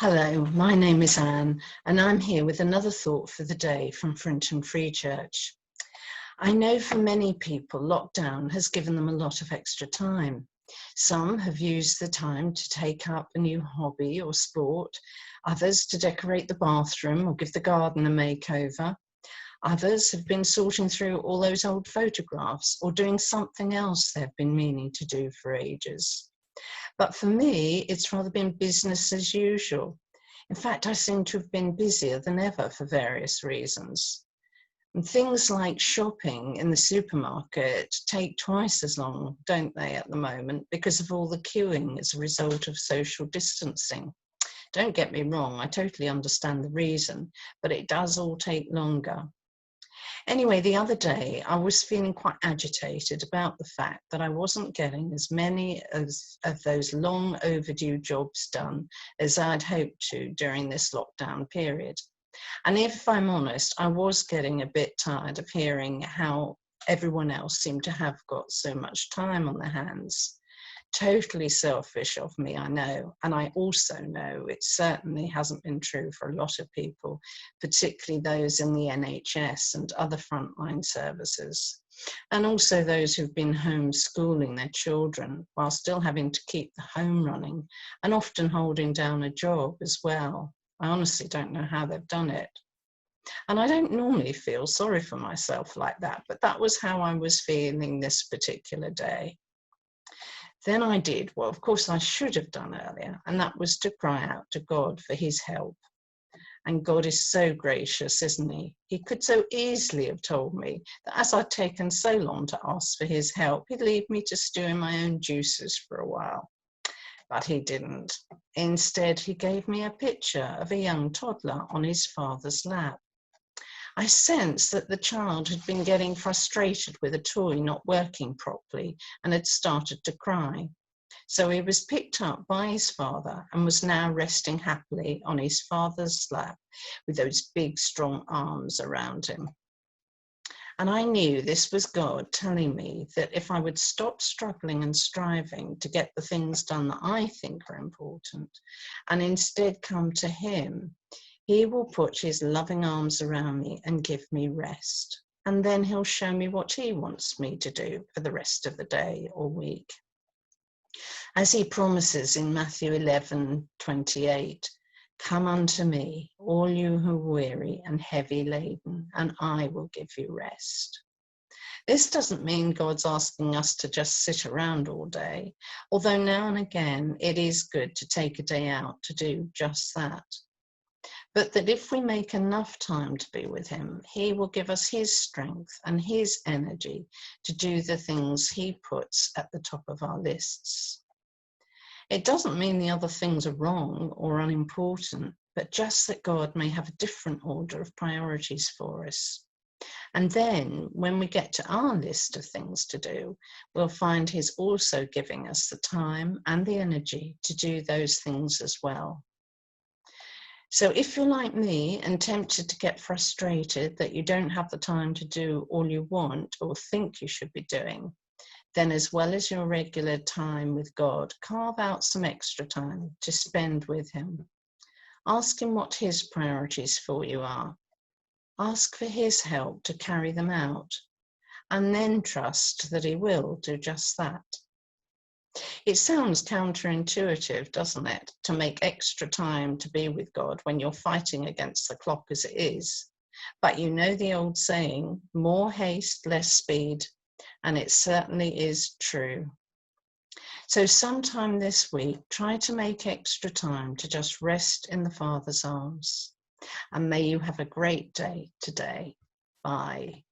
Hello, my name is Anne, and I'm here with another thought for the day from Frinton Free Church. I know for many people, lockdown has given them a lot of extra time. Some have used the time to take up a new hobby or sport, others to decorate the bathroom or give the garden a makeover. Others have been sorting through all those old photographs or doing something else they've been meaning to do for ages. But for me, it's rather been business as usual. In fact, I seem to have been busier than ever for various reasons. And things like shopping in the supermarket take twice as long, don't they, at the moment, because of all the queuing as a result of social distancing. Don't get me wrong, I totally understand the reason, but it does all take longer. Anyway, the other day, I was feeling quite agitated about the fact that I wasn't getting as many of those long overdue jobs done as I'd hoped to during this lockdown period. And if I'm honest, I was getting a bit tired of hearing how everyone else seemed to have got so much time on their hands. Totally selfish of me, I know, and I also know it certainly hasn't been true for a lot of people, particularly those in the NHS and other frontline services, and also those who've been homeschooling their children while still having to keep the home running and often holding down a job as well. I honestly don't know how they've done it. And I don't normally feel sorry for myself like that, but that was how I was feeling this particular day. Then I did what, of course, I should have done earlier, and that was to cry out to God for his help. And God is so gracious, isn't he? He could so easily have told me that as I'd taken so long to ask for his help, he'd leave me to stew in my own juices for a while. But he didn't. Instead, he gave me a picture of a young toddler on his father's lap. I sensed that the child had been getting frustrated with a toy not working properly and had started to cry. So he was picked up by his father and was now resting happily on his father's lap with those big, strong arms around him. And I knew this was God telling me that if I would stop struggling and striving to get the things done that I think are important and instead come to him, he will put his loving arms around me and give me rest. And then he'll show me what he wants me to do for the rest of the day or week. As he promises in Matthew 11:28, "Come unto me, all you who are weary and heavy laden, and I will give you rest." This doesn't mean God's asking us to just sit around all day, although now and again it is good to take a day out to do just that. But that if we make enough time to be with him, he will give us his strength and his energy to do the things he puts at the top of our lists. It doesn't mean the other things are wrong or unimportant, but just that God may have a different order of priorities for us. And then when we get to our list of things to do, we'll find he's also giving us the time and the energy to do those things as well. So if you're like me and tempted to get frustrated that you don't have the time to do all you want or think you should be doing, then as well as your regular time with God, carve out some extra time to spend with him. Ask him what his priorities for you are. Ask for his help to carry them out, and then trust that he will do just that. It sounds counterintuitive, doesn't it, to make extra time to be with God when you're fighting against the clock as it is. But you know the old saying, more haste, less speed, and it certainly is true. So sometime this week, try to make extra time to just rest in the Father's arms. And may you have a great day today. Bye.